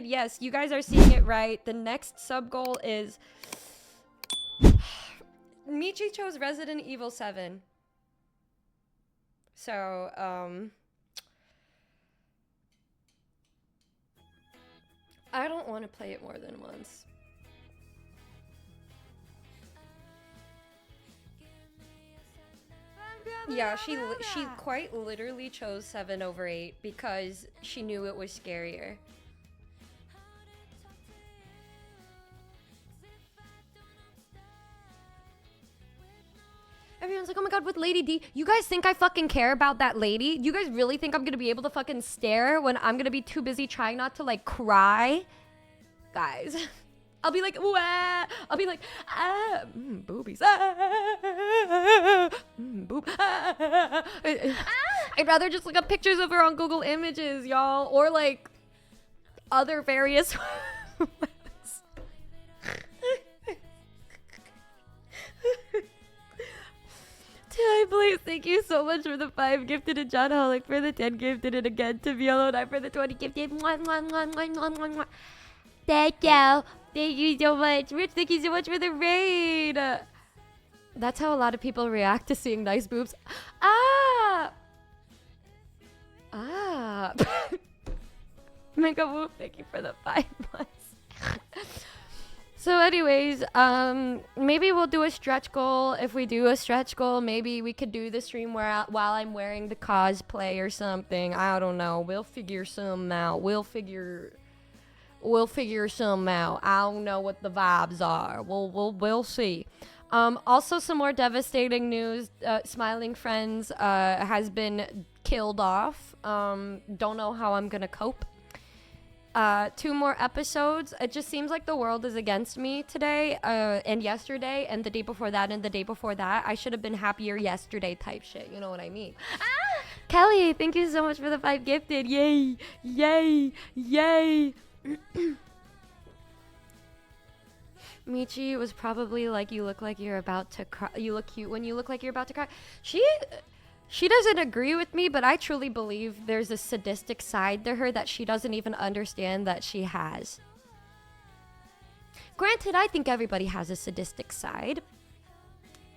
Yes, you guys are seeing it right. The next sub goal is Michi chose Resident Evil 7. So, I don't want to play it more than once. Yeah, she quite literally chose 7 over 8 because she knew it was scarier. Everyone's like, oh my god, with Lady D. You guys think I fucking care about that lady? You guys really think I'm gonna be able to fucking stare when I'm gonna be too busy trying not to, like, cry? Guys, I'll be like, wah! I'll be like, ah, boobies, ah, boob, ah. I'd rather just look up pictures of her on Google Images, y'all, or, like, other various Please, thank you so much for the 5 gifted and John Holic for the 10 gifted and again to Yellow 9 for the 20 gifted. Mwah, mwah, mwah, mwah, mwah, mwah, mwah. Thank you. Thank you so much. Rich, thank you so much for the raid. That's how a lot of people react to seeing nice boobs. Ah! Ah. Mega Woo, thank you for the 5 months. So anyways, maybe we'll do a stretch goal. If we do a stretch goal, maybe we could do the stream while I'm wearing the cosplay or something. I don't know. We'll figure some out. We'll figure some out. I don't know what the vibes are. We'll see. Also some more devastating news. Smiling Friends has been killed off. Don't know how I'm gonna cope. 2 more episodes. It just seems like the world is against me today, and yesterday, and the day before that, and the day before that. I should have been happier yesterday type shit. You know what I mean? Ah! Kelly, thank you so much for the 5 gifted. Yay! Yay! Yay! Michi was probably like, you look like you're about to cry. You look cute when you look like you're about to cry. She doesn't agree with me, but I truly believe there's a sadistic side to her that she doesn't even understand that she has. Granted, I think everybody has a sadistic side,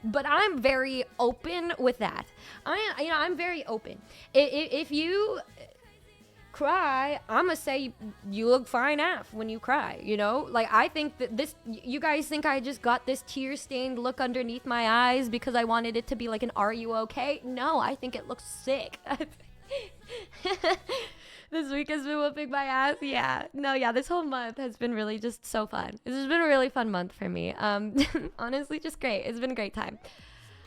but I'm very open with that. I'm very open. If you cry, I'ma say you look fine when you cry, you know? Like, I think that you guys think I just got this tear-stained look underneath my eyes because I wanted it to be like an "Are you okay?" No, I think it looks sick. This week has been whooping my ass. Yeah. No, yeah, this whole month has been really just so fun. This has been a really fun month for me. Honestly, just great. It's been a great time.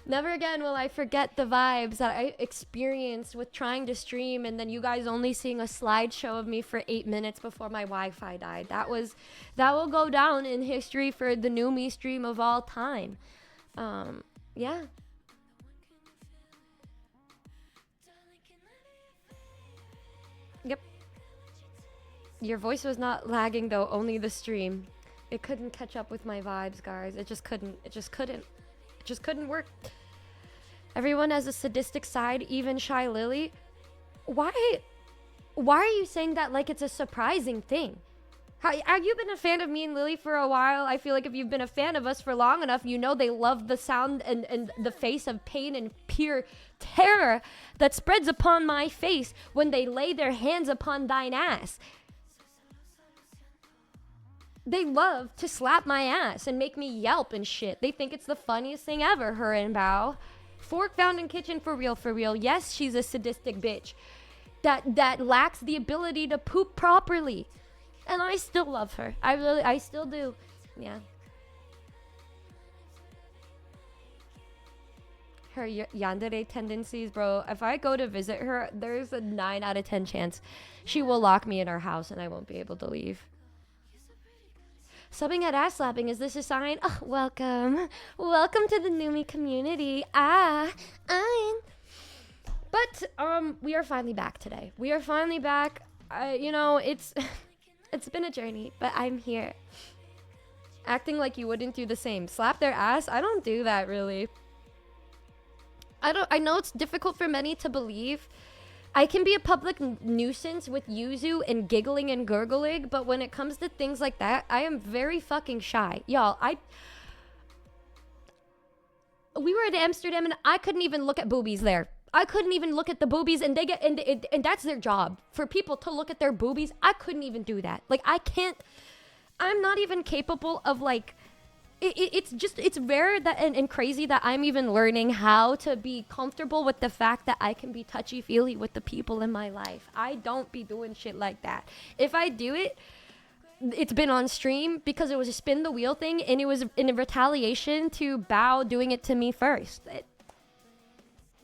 Never again will I forget the vibes that I experienced with trying to stream and then you guys only seeing a slideshow of me for 8 minutes before my Wi-Fi died. That will go down in history for the Numi stream of all time. Yeah. Yep. Your voice was not lagging though, only the stream. It couldn't catch up with my vibes, guys. It just couldn't work. Everyone has a sadistic side, even Shylily. Why are you saying that like it's a surprising thing? Have you been a fan of me and Lily for a while? I feel like if you've been a fan of us for long enough, you know they love the sound and the face of pain and pure terror that spreads upon my face when they lay their hands upon thine ass. They love to slap my ass and make me yelp and shit. They think it's the funniest thing ever, her and Bao. Fork found in kitchen, for real, for real. Yes, she's a sadistic bitch that lacks the ability to poop properly. And I still love her. I still do. Yeah. Her yandere tendencies, bro. If I go to visit her, there's a 9 out of 10 chance she will lock me in her house and I won't be able to leave. Subbing at ass slapping, is this a sign? Oh, welcome. Welcome to the Numi community. But we are finally back today. We are finally back. It's been a journey, but I'm here. Acting like you wouldn't do the same. Slap their ass? I don't do that, really. I know it's difficult for many to believe, I can be a public nuisance with Yuzu and giggling and gurgling, but when it comes to things like that, I am very fucking shy. Y'all, we were at Amsterdam and I couldn't even look at boobies there. I couldn't even look at the boobies, and they get and that's their job, for people to look at their boobies. I couldn't even do that. Like, I can't. I'm not even capable of, like, it's rare that and crazy that I'm even learning how to be comfortable with the fact that I can be touchy-feely with the people in my life. I don't be doing shit like that. If I do it, it's been on stream because it was a spin the wheel thing, and it was in retaliation to Bao doing it to me first.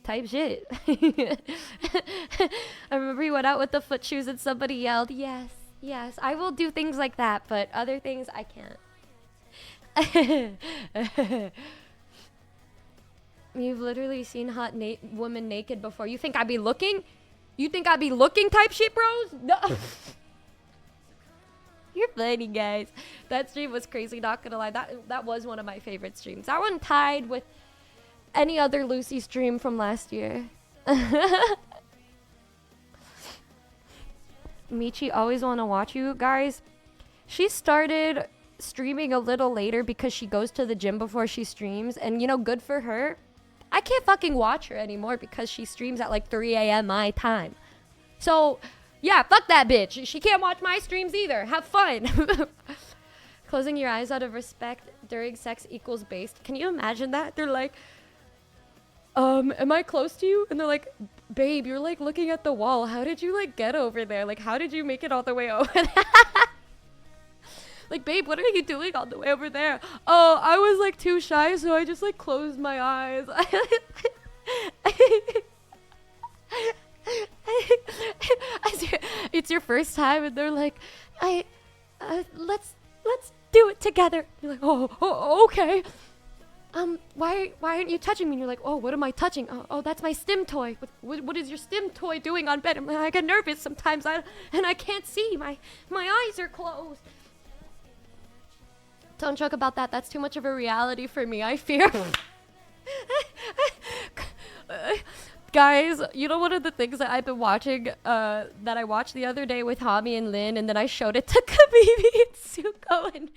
Type shit. I remember he went out with the foot shoes and somebody yelled, yes, yes. I will do things like that, but other things I can't. You've literally seen hot woman naked before. You think I'd be looking? You think I'd be looking type shit, bros? No. You're funny, guys. That stream was crazy, not gonna lie. That was one of my favorite streams. That one tied with any other Lucy stream from last year. Michi always want to watch you guys. She started streaming a little later because she goes to the gym before she streams, and you know, good for her. I can't fucking watch her anymore because she streams at like 3 a.m. my time. So yeah, fuck that bitch. She can't watch my streams either. Have fun. Closing your eyes out of respect during sex equals based. Can you imagine that? They're like, am I close to you? And they're like, babe, you're like looking at the wall. How did you like get over there? Like, how did you make it all the way over there? Like, babe, what are you doing all the way over there? Oh, I was like too shy, so I just like closed my eyes. It's your first time, and they're like, let's do it together. You're like, oh, okay. Why aren't you touching me? And you're like, oh, what am I touching? Oh, that's my stim toy. What is your stim toy doing on bed? I get nervous sometimes, and I can't see. My eyes are closed. Don't joke about that. That's too much of a reality for me. I fear. Guys, you know, one of the things that I've been watching, that I watched the other day with Hami and Lynn, and then I showed it to Kabibi and Suko and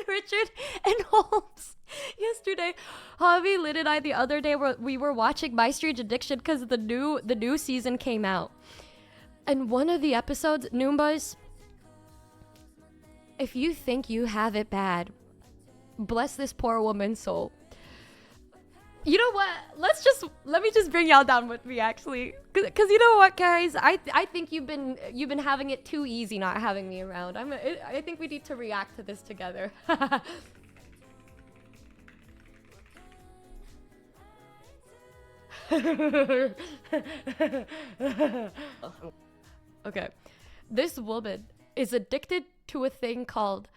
Richard and Holmes yesterday. Hami, Lynn, and I the other day we were watching My Strange Addiction because the new season came out. And one of the episodes, Noombas, if you think you have it bad, bless this poor woman's soul. You know what? Let me just bring y'all down with me, actually, because you know what, guys? I think you've been having it too easy not having me around. I think we need to react to this together. Okay, this woman is addicted to a thing called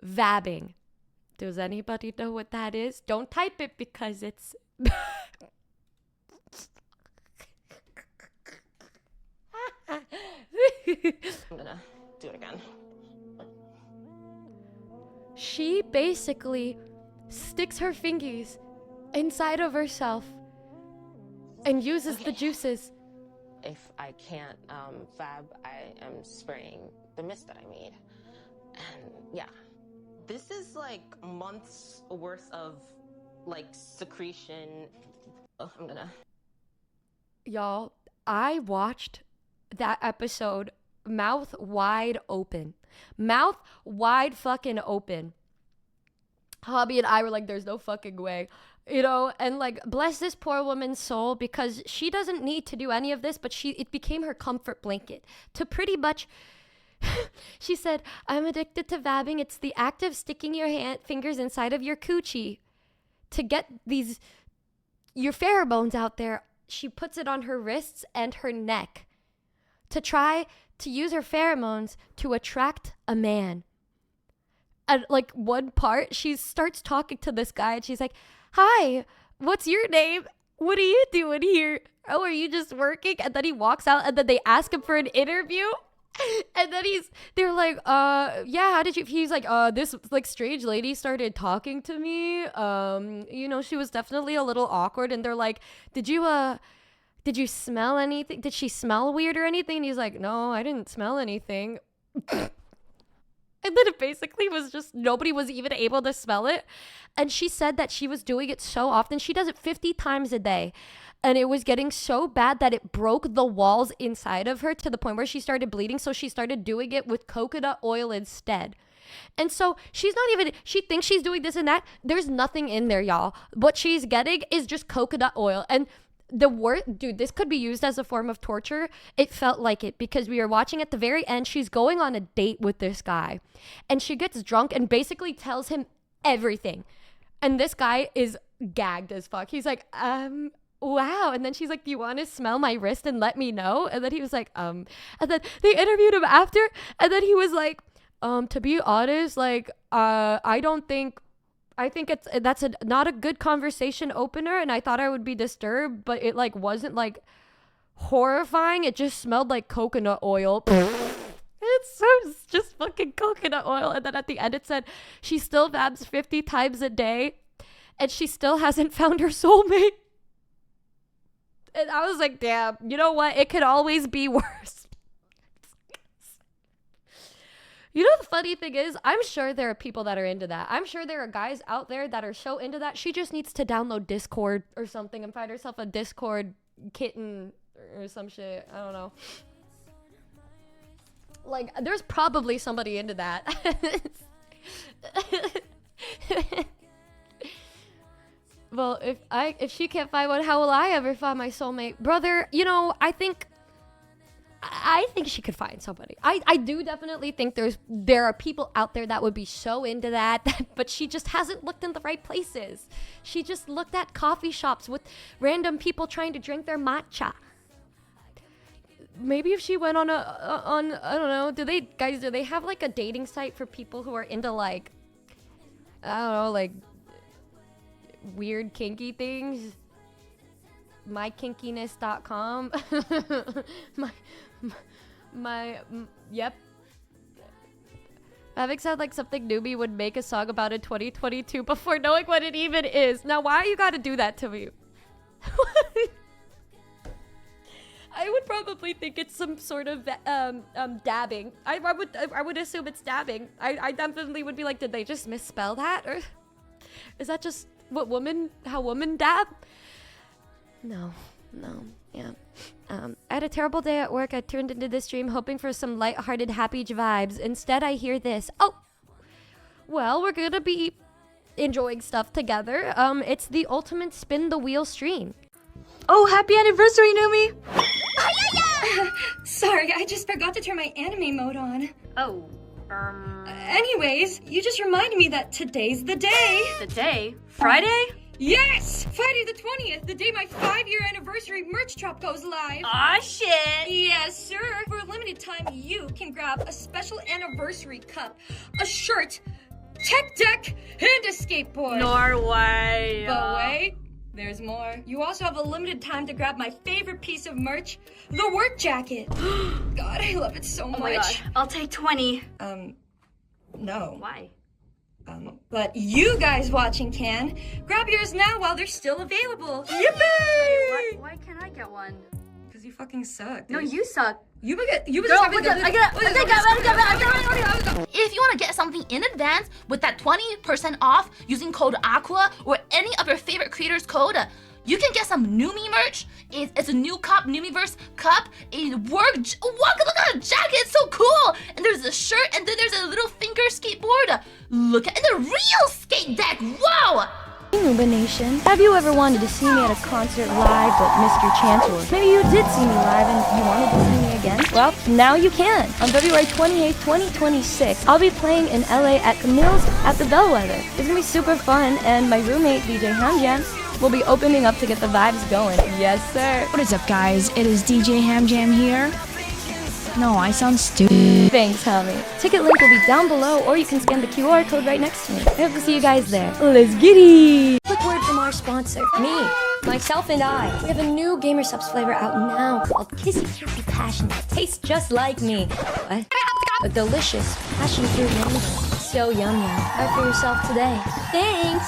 vabbing. Does anybody know what that is? Don't type it because it's... I'm gonna do it again. She basically sticks her fingies inside of herself and uses the juices. If I can't fab, I am spraying the mist that I made. And yeah. This is like months worth of like secretion. Oh, I'm gonna. Y'all, I watched that episode mouth wide open. Mouth wide fucking open. Hobby and I were like, there's no fucking way. You know, and like, bless this poor woman's soul, because she doesn't need to do any of this, but it became her comfort blanket to pretty much... She said, I'm addicted to vabbing. It's the act of sticking your fingers inside of your coochie to get your pheromones out there. She puts it on her wrists and her neck to try to use her pheromones to attract a man. At like one part, she starts talking to this guy and she's like, hi, what's your name? What are you doing here? Oh, are you just working? And then he walks out, and then they ask him for an interview. And then they're like, yeah, how did you, he's like, this like strange lady started talking to me. You know, she was definitely a little awkward. And they're like, did you did you smell anything? Did she smell weird or anything? And he's like, no, I didn't smell anything. And then it basically was just nobody was even able to smell it. And she said that she was doing it so often. She does it 50 times a day. And it was getting so bad that it broke the walls inside of her to the point where she started bleeding. So she started doing it with coconut oil instead. And so she's not even, she thinks she's doing this and that. There's nothing in there, y'all. What she's getting is just coconut oil. And the word, dude, this could be used as a form of torture. It felt like it because we were watching at the very end. She's going on a date with this guy and she gets drunk and basically tells him everything. And this guy is gagged as fuck. He's like, wow. And then she's like, do you want to smell my wrist and let me know? And then he was like, and then they interviewed him after. And then he was like, to be honest, like, I think that's not a good conversation opener, and I thought I would be disturbed, but it like wasn't like horrifying. It just smelled like coconut oil. It's just fucking coconut oil. And then at the end it said she still vabs 50 times a day and she still hasn't found her soulmate. And I was like, damn, you know what? It could always be worse. You know, the funny thing is, I'm sure there are people that are into that. I'm sure there are guys out there that are so into that. She just needs to download Discord or something and find herself a Discord kitten or some shit. I don't know. Like, there's probably somebody into that. Well, if she can't find one, how will I ever find my soulmate? Brother, you know, I think she could find somebody. I do definitely think there are people out there that would be so into that, but she just hasn't looked in the right places. She just looked at coffee shops with random people trying to drink their matcha. Maybe if she went on I don't know, do they have like a dating site for people who are into like, I don't know, like weird kinky things? mykinkiness.com. Yep. Having sound like something Numi would make a song about in 2022 before knowing what it even is. Now, why you gotta do that to me? I would probably think it's some sort of dabbing. I would assume it's dabbing. I definitely would be like, did they just misspell that, or is that just how women dab? No, yeah. I had a terrible day at work. I turned into this stream hoping for some lighthearted, happy vibes. Instead, I hear this. Oh, well, we're gonna be enjoying stuff together. It's the ultimate spin the wheel stream. Oh, happy anniversary, Numi! Sorry, I just forgot to turn my anime mode on. Oh, Anyways, you just reminded me that today's the day. The day? Friday? Yes! Friday the 20th, the day my 5-year anniversary merch drop goes live. Aw, shit! Yes, sir. For a limited time, you can grab a special anniversary cup, a shirt, tech deck, and a skateboard. Norway. But wait, there's more. You also have a limited time to grab my favorite piece of merch, the work jacket. God, I love it so much. Oh my god, I'll take 20. No. Why? But you guys watching can. Grab yours now while they're still available. Yippee! Wait, why can't I get one? Because you fucking suck. No, you suck. You Girl, If you want to get something in advance with that 20% off using code AQUA or any of your favorite creators' code, you can get some Numi merch. It's a new cup, Numiverse cup, a look at the jacket, it's so cool. And there's a shirt, and then there's a little finger skateboard. Look at the real skate deck, wow! Numination. Have you ever wanted to see me at a concert live but missed your chance, or maybe you did see me live and you wanted to see me again? Well, now you can. On February 28th, 2026, I'll be playing in LA at Camille's at the Bellwether. It's gonna be super fun, and my roommate DJ Hamjam will be opening up to get the vibes going. Yes, sir. What is up, guys? It is DJ Hamjam here. No, I sound stupid. Thanks, homie. Ticket link will be down below, or you can scan the QR code right next to me. I hope to see you guys there. Let's get it! Quick word from our sponsor, me, myself, and I. We have a new Gamer Subs flavor out now called Kissy Kissy Passion that tastes just like me. What? A delicious passion fruit yummy. So yum yum. Try for yourself today. Thanks!